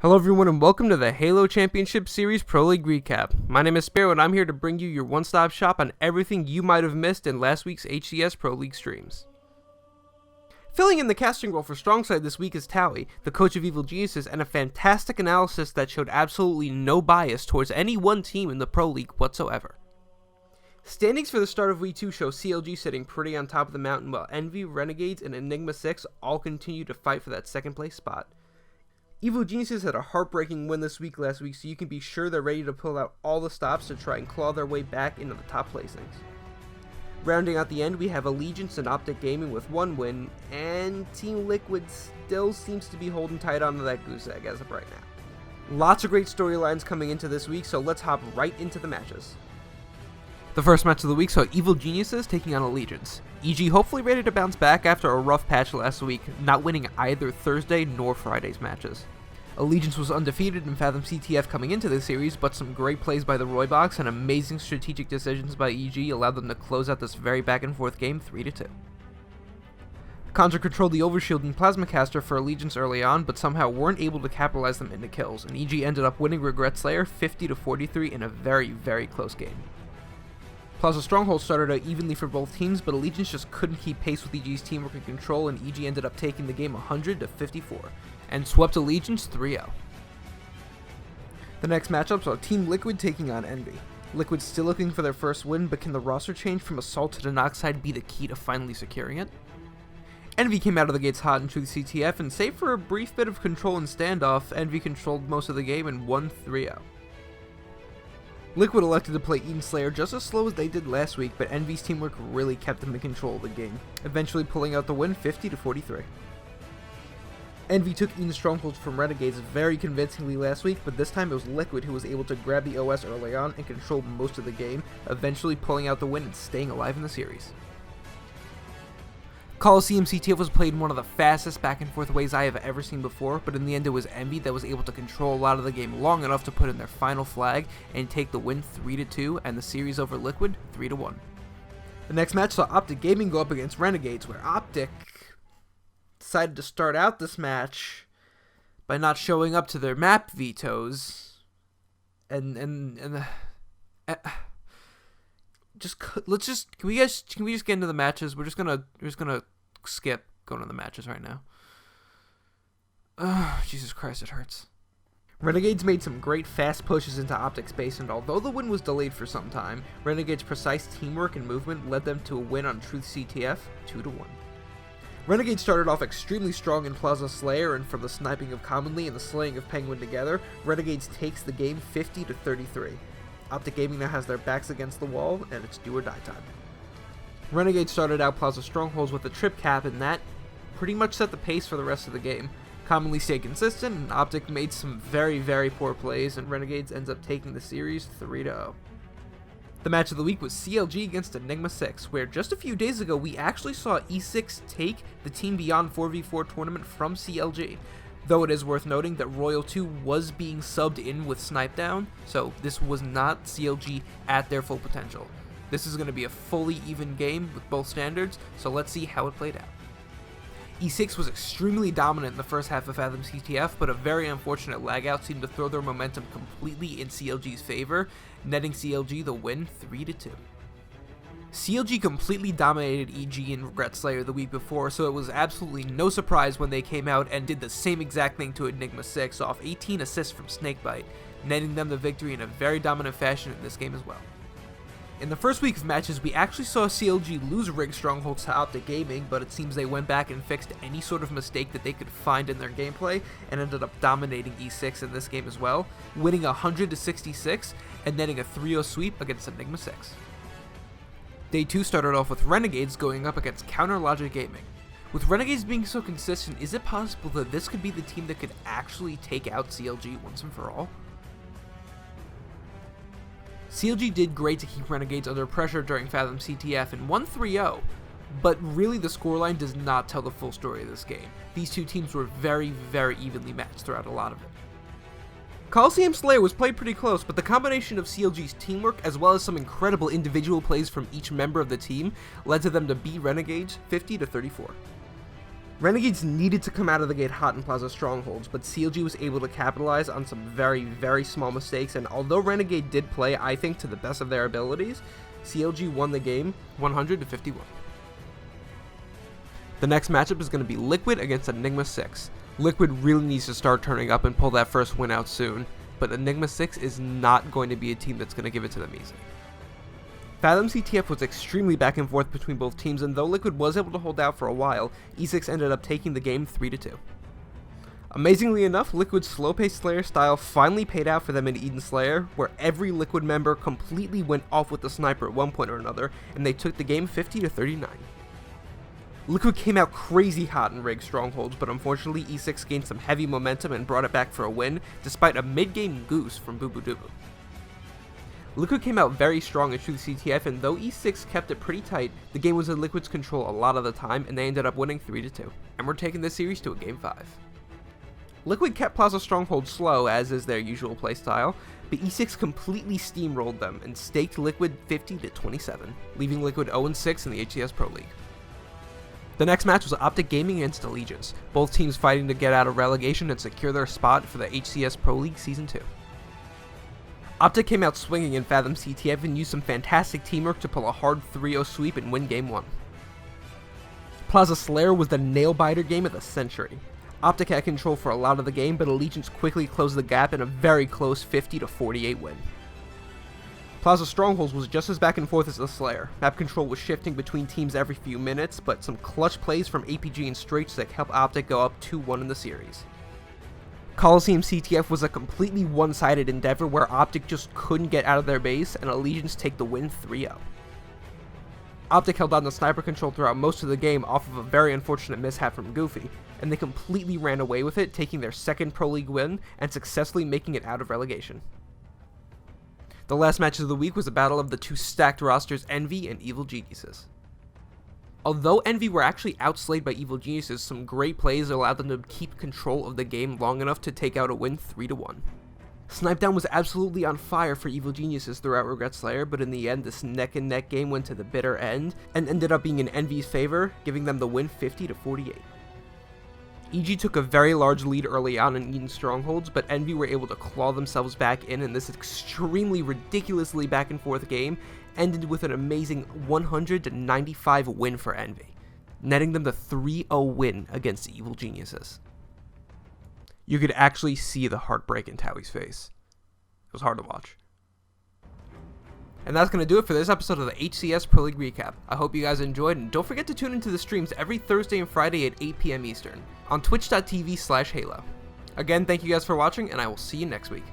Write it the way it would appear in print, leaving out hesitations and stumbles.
Hello everyone and welcome to the Halo Championship Series Pro League recap. My name is Sparrow and I'm here to bring you your one-stop shop on everything you might have missed in last week's HCS Pro League streams. Filling in the casting role for Strongside this week is Tally, the coach of Evil Geniuses, and a fantastic analysis that showed absolutely no bias towards any one team in the Pro League whatsoever. Standings for the start of Week 2 show CLG sitting pretty on top of the mountain while Envy, Renegades, and Enigma 6 all continue to fight for that second place spot. Evil Geniuses had a heartbreaking win last week, so you can be sure they're ready to pull out all the stops to try and claw their way back into the top placings. Rounding out the end, we have Allegiance and Optic Gaming with one win, and Team Liquid still seems to be holding tight onto that goose egg as of right now. Lots of great storylines coming into this week, so let's hop right into the matches. The first match of the week saw Evil Geniuses taking on Allegiance. EG hopefully ready to bounce back after a rough patch last week, not winning either Thursday nor Friday's matches. Allegiance was undefeated in Fathom CTF coming into this series, but some great plays by the Roybox and amazing strategic decisions by EG allowed them to close out this very back and forth game 3-2. Contra controlled the Overshield and Plasma Caster for Allegiance early on, but somehow weren't able to capitalize them into kills, and EG ended up winning Regret Slayer 50-43 in a very, very close game. Plaza Stronghold started out evenly for both teams, but Allegiance just couldn't keep pace with EG's teamwork and control, and EG ended up taking the game 100-54, and swept Allegiance 3-0. The next matchup saw Team Liquid taking on Envy. Liquid still looking for their first win, but can the roster change from Assault to Denoxide be the key to finally securing it? Envy came out of the gates hot in Truth CTF, and save for a brief bit of control and standoff, Envy controlled most of the game and won 3-0. Liquid elected to play Eden Slayer just as slow as they did last week, but Envy's teamwork really kept them in control of the game, eventually pulling out the win 50-43. Envy took Eden Strongholds from Renegades very convincingly last week, but this time it was Liquid who was able to grab the OS early on and control most of the game, eventually pulling out the win and staying alive in the series. Coliseum CTF was played in one of the fastest back and forth ways I have ever seen before, but in the end it was Envy that was able to control a lot of the game long enough to put in their final flag and take the win 3-2 and the series over Liquid 3-1. The next match saw Optic Gaming go up against Renegades, where Optic decided to start out this match by not showing up to their map vetoes can we just get into the matches? We're just gonna skip going to the matches right now. Jesus Christ, it hurts. Renegades made some great fast pushes into Optic space, and although the win was delayed for some time, Renegades' precise teamwork and movement led them to a win on Truth CTF 2-1. Renegades started off extremely strong in Plaza Slayer, and from the sniping of Commonly and the slaying of Penguin together, Renegades takes the game 50-33. Optic Gaming now has their backs against the wall, and it's do or die time. Renegades started out Plaza Strongholds with a trip cap, and that pretty much set the pace for the rest of the game. Commonly stayed consistent, and Optic made some very, very poor plays, and Renegades ends up taking the series 3-0. The match of the week was CLG against Enigma 6, where just a few days ago we actually saw E6 take the Team Beyond 4v4 tournament from CLG. Though it is worth noting that Royal 2 was being subbed in with Snipe Down, so this was not CLG at their full potential. This is going to be a fully even game with both standards, so let's see how it played out. E6 was extremely dominant in the first half of Fathom CTF, but a very unfortunate lagout seemed to throw their momentum completely in CLG's favor, netting CLG the win 3-2. CLG completely dominated EG in Regret Slayer the week before, so it was absolutely no surprise when they came out and did the same exact thing to Enigma 6 off 18 assists from Snakebite, netting them the victory in a very dominant fashion in this game as well. In the first week of matches, we actually saw CLG lose Rig Strongholds to Optic Gaming, but it seems they went back and fixed any sort of mistake that they could find in their gameplay and ended up dominating E6 in this game as well, winning 100-66 and netting a 3-0 sweep against Enigma 6. Day 2 started off with Renegades going up against Counter Logic Gaming. With Renegades being so consistent, is it possible that this could be the team that could actually take out CLG once and for all? CLG did great to keep Renegades under pressure during Fathom CTF and won 3-0, but really the scoreline does not tell the full story of this game. These two teams were very, very evenly matched throughout a lot of it. Coliseum Slayer was played pretty close, but the combination of CLG's teamwork as well as some incredible individual plays from each member of the team led to them to beat Renegades 50-34. Renegades needed to come out of the gate hot in Plaza Strongholds, but CLG was able to capitalize on some very, very small mistakes, and although Renegade did play, I think, to the best of their abilities, CLG won the game 100-51. The next matchup is going to be Liquid against Enigma 6. Liquid really needs to start turning up and pull that first win out soon, but Enigma 6 is not going to be a team that's going to give it to them easy. Fathom CTF was extremely back and forth between both teams, and though Liquid was able to hold out for a while, E6 ended up taking the game 3-2. Amazingly enough, Liquid's slow-paced Slayer style finally paid out for them in Eden Slayer, where every Liquid member completely went off with the sniper at one point or another, and they took the game 50-39. Liquid came out crazy hot in Rig Strongholds, but unfortunately E6 gained some heavy momentum and brought it back for a win, despite a mid-game goose from Boo Boo Doo. Liquid came out very strong in Truth CTF, and though E6 kept it pretty tight, the game was in Liquid's control a lot of the time, and they ended up winning 3-2, and we're taking this series to a Game 5. Liquid kept Plaza Stronghold slow, as is their usual playstyle, but E6 completely steamrolled them and staked Liquid 50-27, leaving Liquid 0-6 in the HCS Pro League. The next match was Optic Gaming against Allegiance, both teams fighting to get out of relegation and secure their spot for the HCS Pro League Season 2. Optic came out swinging in Fathom CTF and used some fantastic teamwork to pull a hard 3-0 sweep and win Game 1. Plaza Slayer was the nail-biter game of the century. Optic had control for a lot of the game, but Allegiance quickly closed the gap in a very close 50-48 win. Plaza Strongholds was just as back and forth as the Slayer. Map control was shifting between teams every few minutes, but some clutch plays from APG and Straight helped Optic go up 2-1 in the series. Coliseum CTF was a completely one-sided endeavor where Optic just couldn't get out of their base, and Allegiance take the win 3-0. Optic held on to sniper control throughout most of the game off of a very unfortunate mishap from Goofy, and they completely ran away with it, taking their second Pro League win and successfully making it out of relegation. The last match of the week was a battle of the two stacked rosters, Envy and Evil Geniuses. Although Envy were actually outslayed by Evil Geniuses, some great plays allowed them to keep control of the game long enough to take out a win 3-1. Snipedown was absolutely on fire for Evil Geniuses throughout Regret Slayer, but in the end this neck and neck game went to the bitter end and ended up being in Envy's favor, giving them the win 50-48. EG took a very large lead early on in Eden Strongholds, but Envy were able to claw themselves back in, and this extremely ridiculously back and forth game ended with an amazing 100-95 win for Envy, netting them the 3-0 win against Evil Geniuses. You could actually see the heartbreak in Towie's face. It was hard to watch. And that's going to do it for this episode of the HCS Pro League Recap. I hope you guys enjoyed, and don't forget to tune into the streams every Thursday and Friday at 8 PM Eastern on twitch.tv/Halo. Again, thank you guys for watching, and I will see you next week.